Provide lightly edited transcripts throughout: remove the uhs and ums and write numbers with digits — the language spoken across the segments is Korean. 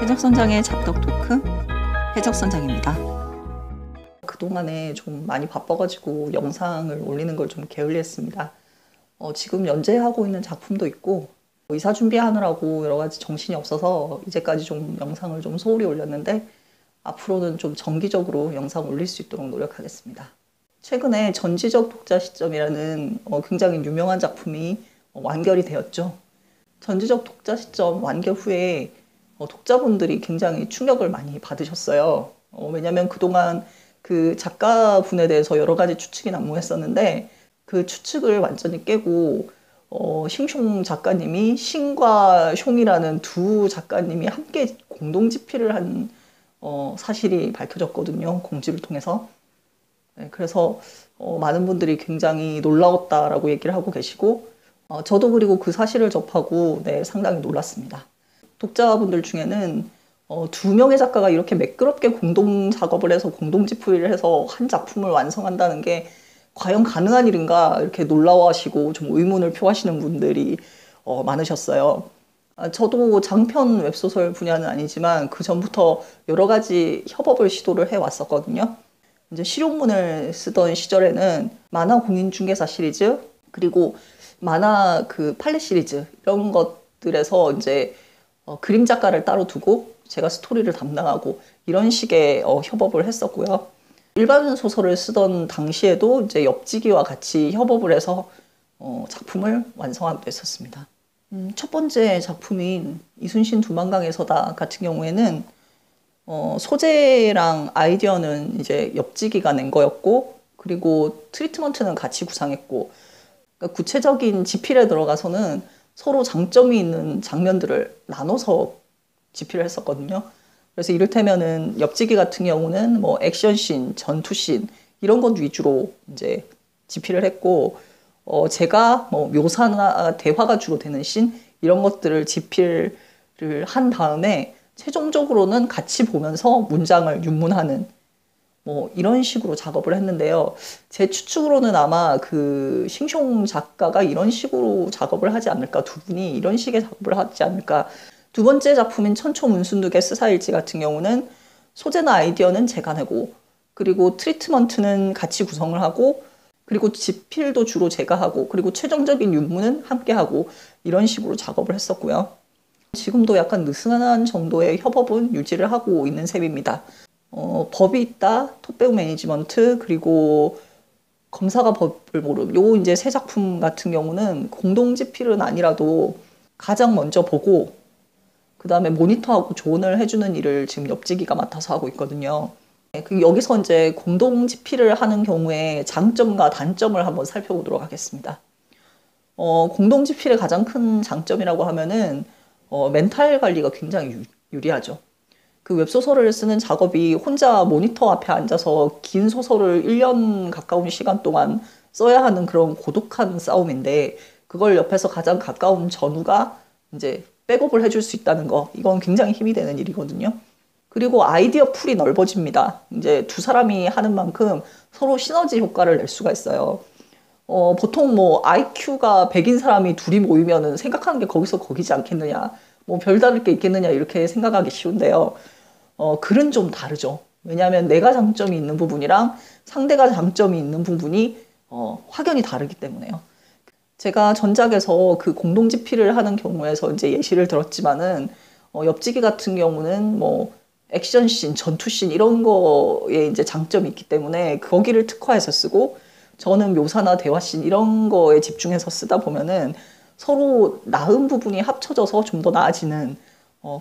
해적선장의 잡덕 토크, 해적선장입니다. 그동안에 좀 많이 바빠가지고 영상을 올리는 걸 좀 게을리했습니다. 지금 연재하고 있는 작품도 있고 이사 준비하느라고 여러 가지 정신이 없어서 이제까지 좀 영상을 좀 소홀히 올렸는데 앞으로는 좀 정기적으로 영상 올릴 수 있도록 노력하겠습니다. 최근에 전지적 독자 시점이라는 굉장히 유명한 작품이 완결이 되었죠. 전지적 독자 시점 완결 후에 독자분들이 굉장히 충격을 많이 받으셨어요. 왜냐하면 그동안 그 작가분에 대해서 여러 가지 추측이 난무했었는데 그 추측을 완전히 깨고 싱숑 작가님이 신과 숑이라는 두 작가님이 함께 공동 집필을 한 사실이 밝혀졌거든요. 공지를 통해서. 네, 그래서 많은 분들이 굉장히 놀라웠다라고 얘기를 하고 계시고 저도 그리고 그 사실을 접하고 상당히 놀랐습니다. 독자분들 중에는 두 명의 작가가 이렇게 매끄럽게 공동 작업을 해서 공동 집필을 해서 한 작품을 완성한다는 게 과연 가능한 일인가 이렇게 놀라워하시고 좀 의문을 표하시는 분들이 많으셨어요. 저도 장편 웹소설 분야는 아니지만 그 전부터 여러 가지 협업을 시도를 해왔었거든요. 이제 실용문을 쓰던 시절에는 만화 공인중개사 시리즈 그리고 만화 그 팔레 시리즈 이런 것들에서 이제 그림 작가를 따로 두고 제가 스토리를 담당하고 이런 식의 협업을 했었고요. 일반 소설을 쓰던 당시에도 이제 엽지기와 같이 협업을 해서 작품을 완성하기도 했었습니다. 첫 번째 작품인 이순신 두만강에서다 같은 경우에는 소재랑 아이디어는 이제 엽지기가 낸 거였고 그리고 트리트먼트는 같이 구상했고 그러니까 구체적인 지필에 들어가서는 서로 장점이 있는 장면들을 나눠서 집필을 했었거든요. 그래서 이를테면은 엽지기 같은 경우는 뭐 액션씬, 전투씬 이런 것 위주로 이제 집필을 했고 제가 뭐 묘사나 대화가 주로 되는 씬 이런 것들을 집필을 한 다음에 최종적으로는 같이 보면서 문장을 윤문하는 뭐 이런 식으로 작업을 했는데요. 제 추측으로는 아마 그 싱숑 작가가 이런 식으로 작업을 하지 않을까, 두 분이 이런 식의 작업을 하지 않을까. 두 번째 작품인 천초문순득의 스사일지 같은 경우는 소재나 아이디어는 제가 내고 그리고 트리트먼트는 같이 구성을 하고 그리고 집필도 주로 제가 하고 그리고 최종적인 윤문은 함께 하고 이런 식으로 작업을 했었고요. 지금도 약간 느슨한 정도의 협업은 유지를 하고 있는 셈입니다. 법이 있다, 톱배우 매니지먼트, 그리고 검사가 법을 모름. 요 이제 세 작품 같은 경우는 공동 집필은 아니라도 가장 먼저 보고 그 다음에 모니터하고 조언을 해주는 일을 지금 엽지기가 맡아서 하고 있거든요. 여기서 이제 공동 집필을 하는 경우에 장점과 단점을 한번 살펴보도록 하겠습니다. 공동 집필의 가장 큰 장점이라고 하면은 멘탈 관리가 굉장히 유리하죠. 그 웹소설을 쓰는 작업이 혼자 모니터 앞에 앉아서 긴 소설을 1년 가까운 시간 동안 써야 하는 그런 고독한 싸움인데 그걸 옆에서 가장 가까운 전우가 이제 백업을 해줄 수 있다는 거 이건 굉장히 힘이 되는 일이거든요. 그리고 아이디어 풀이 넓어집니다. 이제 두 사람이 하는 만큼 서로 시너지 효과를 낼 수가 있어요. 보통 뭐 IQ가 100인 사람이 둘이 모이면은 생각하는 게 거기서 거기지 않겠느냐, 뭐 별다를 게 있겠느냐 이렇게 생각하기 쉬운데요. 글은 좀 다르죠. 왜냐하면 내가 장점이 있는 부분이랑 상대가 장점이 있는 부분이 확연히 다르기 때문에요. 제가 전작에서 그 공동 집필을 하는 경우에서 이제 예시를 들었지만은 엽지기 같은 경우는 뭐 액션씬, 전투씬 이런 거에 이제 장점이 있기 때문에 거기를 특화해서 쓰고 저는 묘사나 대화씬 이런 거에 집중해서 쓰다 보면은 서로 나은 부분이 합쳐져서 좀 더 나아지는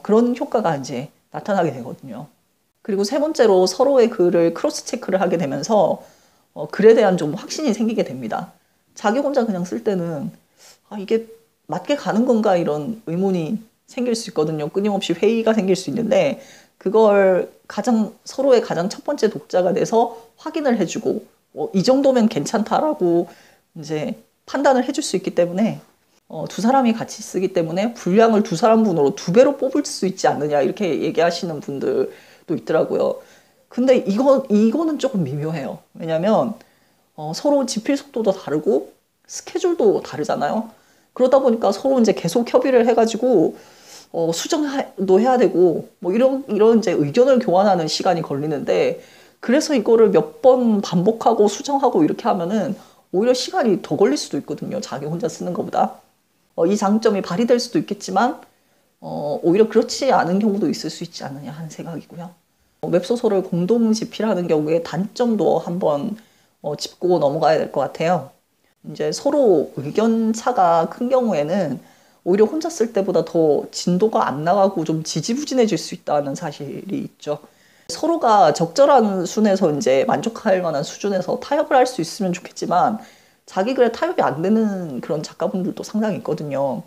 그런 효과가 이제 나타나게 되거든요. 그리고 세 번째로 서로의 글을 크로스 체크를 하게 되면서 글에 대한 좀 확신이 생기게 됩니다. 자기 혼자 그냥 쓸 때는 이게 맞게 가는 건가 이런 의문이 생길 수 있거든요. 끊임없이 회의가 생길 수 있는데 그걸 서로의 가장 첫 번째 독자가 돼서 확인을 해주고 이 정도면 괜찮다라고 이제 판단을 해줄 수 있기 때문에 두 사람이 같이 쓰기 때문에 분량을 두 사람분으로 2배로 뽑을 수 있지 않느냐 이렇게 얘기하시는 분들도 있더라고요. 근데 이거는 조금 미묘해요. 왜냐면 서로 집필 속도도 다르고 스케줄도 다르잖아요. 그러다 보니까 서로 이제 계속 협의를 해가지고 수정도 해야 되고 뭐 이런 이제 의견을 교환하는 시간이 걸리는데 그래서 이거를 몇 번 반복하고 수정하고 이렇게 하면은 오히려 시간이 더 걸릴 수도 있거든요. 자기 혼자 쓰는 것보다. 이 장점이 발휘될 수도 있겠지만 오히려 그렇지 않은 경우도 있을 수 있지 않느냐 하는 생각이고요. 웹소설을 공동 집필하는 경우에 단점도 한번 짚고 넘어가야 될 것 같아요. 이제 서로 의견 차가 큰 경우에는 오히려 혼자 쓸 때보다 더 진도가 안 나가고 좀 지지부진해질 수 있다는 사실이 있죠. 서로가 적절한 순에서 이제 만족할 만한 수준에서 타협을 할 수 있으면 좋겠지만 자기 글에 타협이 안 되는 그런 작가분들도 상당히 있거든요.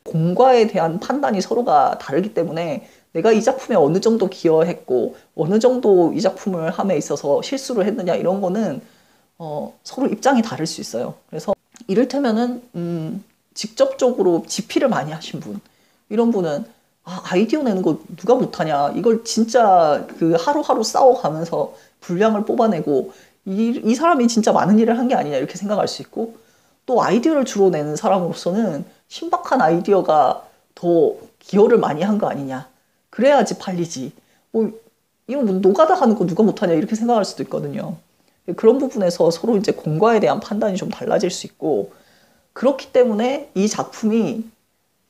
공과에 대한 판단이 서로가 다르기 때문에 내가 이 작품에 어느 정도 기여했고 어느 정도 이 작품을 함에 있어서 실수를 했느냐 이런 거는 서로 입장이 다를 수 있어요. 그래서 이를테면은 직접적으로 집필을 많이 하신 분 이런 분은 아이디어 내는 거 누가 못하냐 이걸 진짜 그 하루하루 싸워가면서 분량을 뽑아내고 이 사람이 진짜 많은 일을 한 게 아니냐 이렇게 생각할 수 있고 또 아이디어를 주로 내는 사람으로서는 신박한 아이디어가 더 기여를 많이 한 거 아니냐 그래야지 팔리지 이런 뭐 노가다 하는 거 누가 못하냐 이렇게 생각할 수도 있거든요. 그런 부분에서 서로 이제 공과에 대한 판단이 좀 달라질 수 있고 그렇기 때문에 이 작품이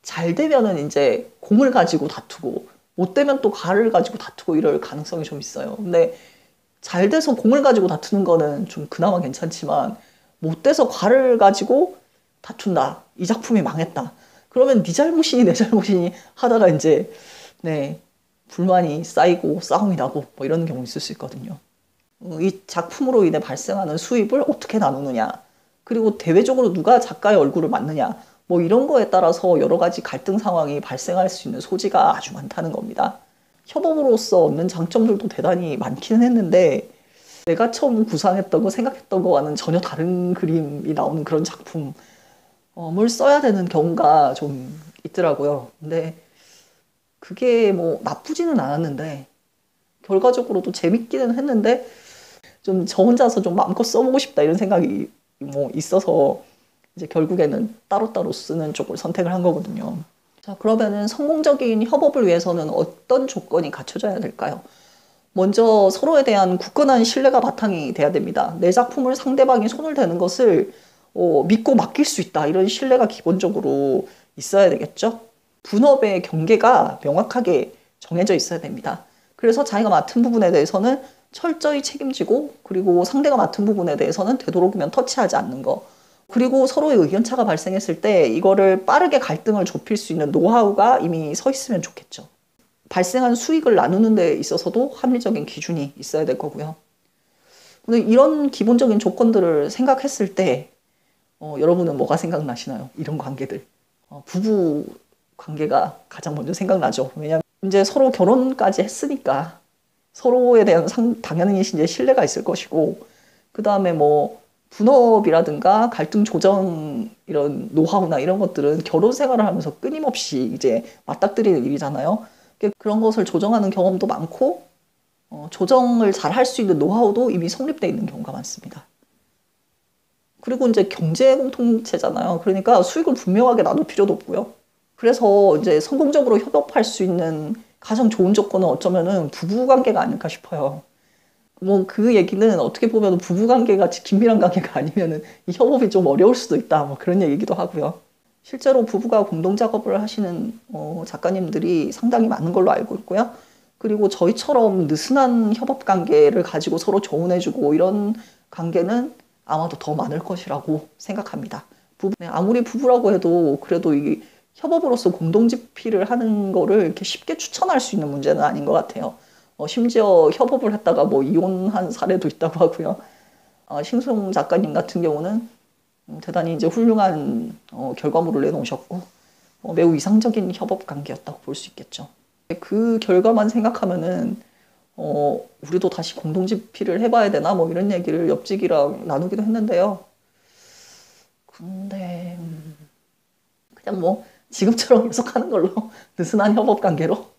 잘 되면은 이제 공을 가지고 다투고 못 되면 또 과를 가지고 다투고 이럴 가능성이 좀 있어요. 근데 잘 돼서 공을 가지고 다투는 거는 좀 그나마 괜찮지만 못 돼서 과를 가지고 다툰다. 이 작품이 망했다. 그러면 네 잘못이니 내 잘못이니 하다가 이제 불만이 쌓이고 싸움이 나고 뭐 이런 경우 있을 수 있거든요. 이 작품으로 인해 발생하는 수입을 어떻게 나누느냐 그리고 대외적으로 누가 작가의 얼굴을 맡느냐 뭐 이런 거에 따라서 여러 가지 갈등 상황이 발생할 수 있는 소지가 아주 많다는 겁니다. 협업으로서 얻는 장점들도 대단히 많기는 했는데 내가 처음 구상했던 거 생각했던 거와는 전혀 다른 그림이 나오는 그런 작품을 써야 되는 경우가 좀 있더라고요. 근데 그게 뭐 나쁘지는 않았는데 결과적으로도 재밌기는 했는데 좀 저 혼자서 좀 마음껏 써보고 싶다 이런 생각이 뭐 있어서 이제 결국에는 따로따로 쓰는 쪽을 선택을 한 거거든요. 자, 그러면은 성공적인 협업을 위해서는 어떤 조건이 갖춰져야 될까요? 먼저 서로에 대한 굳건한 신뢰가 바탕이 돼야 됩니다. 내 작품을 상대방이 손을 대는 것을 믿고 맡길 수 있다. 이런 신뢰가 기본적으로 있어야 되겠죠. 분업의 경계가 명확하게 정해져 있어야 됩니다. 그래서 자기가 맡은 부분에 대해서는 철저히 책임지고 그리고 상대가 맡은 부분에 대해서는 되도록이면 터치하지 않는 거. 그리고 서로의 의견차가 발생했을 때 이거를 빠르게 갈등을 좁힐 수 있는 노하우가 이미 서 있으면 좋겠죠. 발생한 수익을 나누는 데 있어서도 합리적인 기준이 있어야 될 거고요. 근데 이런 기본적인 조건들을 생각했을 때 여러분은 뭐가 생각나시나요? 이런 관계들. 부부 관계가 가장 먼저 생각나죠. 왜냐하면 이제 서로 결혼까지 했으니까 서로에 대한 당연히 이제 신뢰가 있을 것이고 그 다음에 뭐 분업이라든가 갈등 조정 이런 노하우나 이런 것들은 결혼 생활을 하면서 끊임없이 이제 맞닥뜨리는 일이잖아요. 그런 것을 조정하는 경험도 많고 조정을 잘 할 수 있는 노하우도 이미 성립되어 있는 경우가 많습니다. 그리고 이제 경제 공동체잖아요. 그러니까 수익을 분명하게 나눌 필요도 없고요. 그래서 이제 성공적으로 협업할 수 있는 가장 좋은 조건은 어쩌면은 부부관계가 아닐까 싶어요. 뭐 그 얘기는 어떻게 보면 부부관계가 긴밀한 관계가 아니면은 이 협업이 좀 어려울 수도 있다. 뭐 그런 얘기기도 하고요. 실제로 부부가 공동 작업을 하시는 작가님들이 상당히 많은 걸로 알고 있고요. 그리고 저희처럼 느슨한 협업 관계를 가지고 서로 조언해주고 이런 관계는 아마도 더 많을 것이라고 생각합니다. 아무리 부부라고 해도 그래도 이 협업으로서 공동 집필을 하는 거를 이렇게 쉽게 추천할 수 있는 문제는 아닌 것 같아요. 심지어 협업을 했다가 뭐 이혼한 사례도 있다고 하고요. 신송 작가님 같은 경우는 대단히 이제 훌륭한 결과물을 내놓으셨고 매우 이상적인 협업 관계였다고 볼 수 있겠죠. 그 결과만 생각하면은 우리도 다시 공동 집필을 해봐야 되나 뭐 이런 얘기를 옆집이랑 나누기도 했는데요. 근데 그냥 뭐 지금처럼 계속하는 걸로 느슨한 협업 관계로